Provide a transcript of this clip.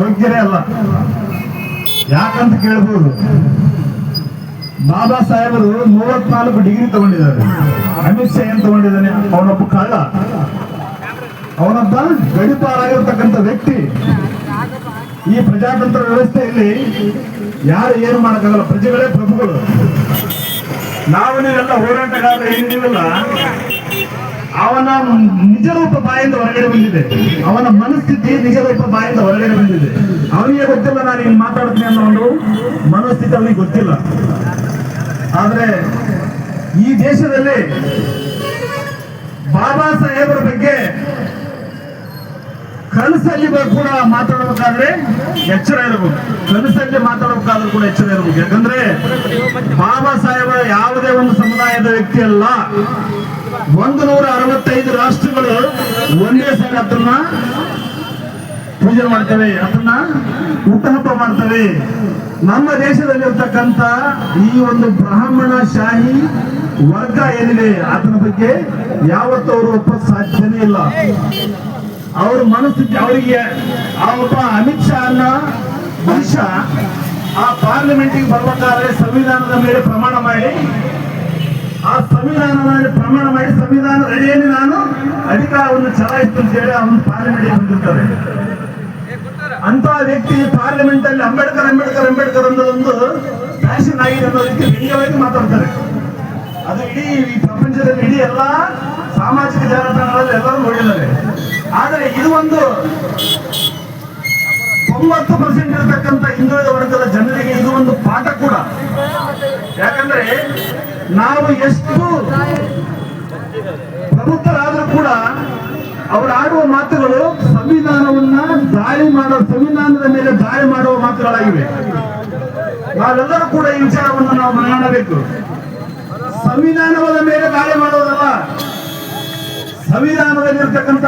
ಯೋಗ್ಯರೇ ಅಲ್ಲ. ಯಾಕಂತ ಕೇಳಬಹುದು, ಬಾಬಾ ಸಾಹೇಬರು 34 ಡಿಗ್ರಿ ತಗೊಂಡಿದ್ದಾರೆ. ಅಮಿತ್ ಶಾ ಏನ್ ತಗೊಂಡಿದ್ದಾನೆ? ಅವನೊಬ್ಬ ಕಳ್ಳ, ಅವನೊಬ್ಬ ಗಡಿಪಾರಾಗಿರ್ತಕ್ಕಂಥ ವ್ಯಕ್ತಿ. ಈ ಪ್ರಜಾತಂತ್ರ ವ್ಯವಸ್ಥೆಯಲ್ಲಿ ಯಾರು ಏನು ಮಾಡಕ್ಕಾಗಲ್ಲ, ಪ್ರಜೆಗಳೇ ಪ್ರಭುಗಳು. ನಾವು ನೀವೆಲ್ಲ ಹೋರಾಟಗಾರರು ಏನಿದೀವಲ್ಲ, ಅವನ ನಿಜ ರೂಪ ಬಾಯಿಂದ ಹೊರಗಡೆ ಬಂದಿದೆ. ಅವನ ಮನಸ್ಥಿತಿ ನಿಜ ರೂಪ ಬಾಯಿಂದ ಹೊರಗಡೆ ಬಂದಿದೆ. ಅವನಿಗೆ ಗೊತ್ತಿಲ್ಲ ನಾನು ಇಲ್ಲಿ ಮಾತಾಡ್ತೀನಿ ಅನ್ನೋ ಒಂದು ಮನಸ್ಥಿತಿ ಅವನಿಗೆ ಗೊತ್ತಿಲ್ಲ. ಆದ್ರೆ ಈ ದೇಶದಲ್ಲಿ ಬಾಬಾ ಸಾಹೇಬರ ಬಗ್ಗೆ ಕನಸಲ್ಲಿ ಕೂಡ ಮಾತಾಡಬೇಕಾದ್ರೆ ಎಚ್ಚರ ಇರಬೇಕು. ಕನಸಲ್ಲಿ ಮಾತಾಡಬೇಕಾದ್ರೂ ಕೂಡ ಎಚ್ಚರ ಇರಬೇಕು. ಯಾಕಂದ್ರೆ ಬಾಬಾ ಸಾಹೇಬರ ಯಾವುದೇ ಒಂದು ಸಮುದಾಯದ ವ್ಯಕ್ತಿ ಅಲ್ಲ. 165 ರಾಷ್ಟ್ರಗಳು ಒಂದೇ ಸಲ ಅದನ್ನ ಪೂಜೆ ಮಾಡ್ತೇವೆ, ಅದನ್ನ ಹುಟ್ಟುಹಬ್ಬ ಮಾಡ್ತೇವೆ. ನಮ್ಮ ದೇಶದಲ್ಲಿರ್ತಕ್ಕಂಥ ಈ ಒಂದು ಬ್ರಾಹ್ಮಣ ಶಾಹಿ ವರ್ಗ ಏನಿದೆ ಅದರ ಬಗ್ಗೆ ಯಾವತ್ತೂ ಅವರು ಒಪ್ಪಕ್ಕೆ ಸಾಧ್ಯನೇ ಇಲ್ಲ. ಅವ್ರ ಮನಸ್ಥಿತಿ ಅವರಿಗೆ ಆ ಒಬ್ಬ ಅಮಿತ್ ಶಾ ಅನ್ನೋ ಮನುಷ್ಯ ಆ ಪಾರ್ಲಿಮೆಂಟಿಗೆ ಬರ್ಬೇಕಾದ್ರೆ ಸಂವಿಧಾನದ ಮೇಲೆ ಪ್ರಮಾಣ ಮಾಡಿ, ಆ ಸಂವಿಧಾನದಲ್ಲಿ ಪ್ರಮಾಣ ಮಾಡಿ ಸಂವಿಧಾನದ ಅಡಿಯಲ್ಲಿ ನಾನು ಅಧಿಕಾರವನ್ನು ಚಲಾಯಿಸ್ತು ಅಂತ ಹೇಳಿ ಅವನು ಪಾರ್ಲಿಮೆಂಟ್ಗೆ ಬಂದಿರ್ತಾರೆ. ಅಂತ ವ್ಯಕ್ತಿ ಪಾರ್ಲಿಮೆಂಟ್ ಅಲ್ಲಿ ಅಂಬೇಡ್ಕರ್ ಅಂಬೇಡ್ಕರ್ ಅಂಬೇಡ್ಕರ್ ಅನ್ನೋದೊಂದು ಫ್ಯಾಷನ್ ಆಗಿದೆ ಅನ್ನೋದಕ್ಕೆ ವ್ಯಂಗ್ಯವಾಗಿ ಮಾತಾಡ್ತಾರೆ. ಅದು ಇಡೀ ಈ ಪ್ರಪಂಚದಲ್ಲಿ ಇಡೀ ಎಲ್ಲಾ ಸಾಮಾಜಿಕ ಜಾಲತಾಣಗಳಲ್ಲಿ ಎಲ್ಲರೂ ನೋಡಿದ್ದಾರೆ. ಆದರೆ ಇದು ಒಂದು 90% ಇರತಕ್ಕಂಥ ಹಿಂದುಳಿದ ವರ್ಗದ ಜನರಿಗೆ ಇದು ಒಂದು ಪಾಠ ಕೂಡ. ಯಾಕಂದ್ರೆ ನಾವು ಎಷ್ಟು ಪ್ರಬುದ್ಧರಾದ್ರೂ ಕೂಡ ಅವರು ಆಡುವ ಮಾತುಗಳು ಸಂವಿಧಾನವನ್ನ ಸಂವಿಧಾನದ ಮೇಲೆ ದಾಳಿ ಮಾಡುವ ಮಾತುಗಳಾಗಿವೆ. ನಾವೆಲ್ಲರೂ ಕೂಡ ಈ ವಿಚಾರವನ್ನು ನಾವು ಮನಗಾಣಬೇಕು. ಸಂವಿಧಾನದ ಮೇಲೆ ದಾಳಿ ಮಾಡೋದಲ್ಲ, ಸಂವಿಧಾನದಲ್ಲಿರ್ತಕ್ಕಂಥ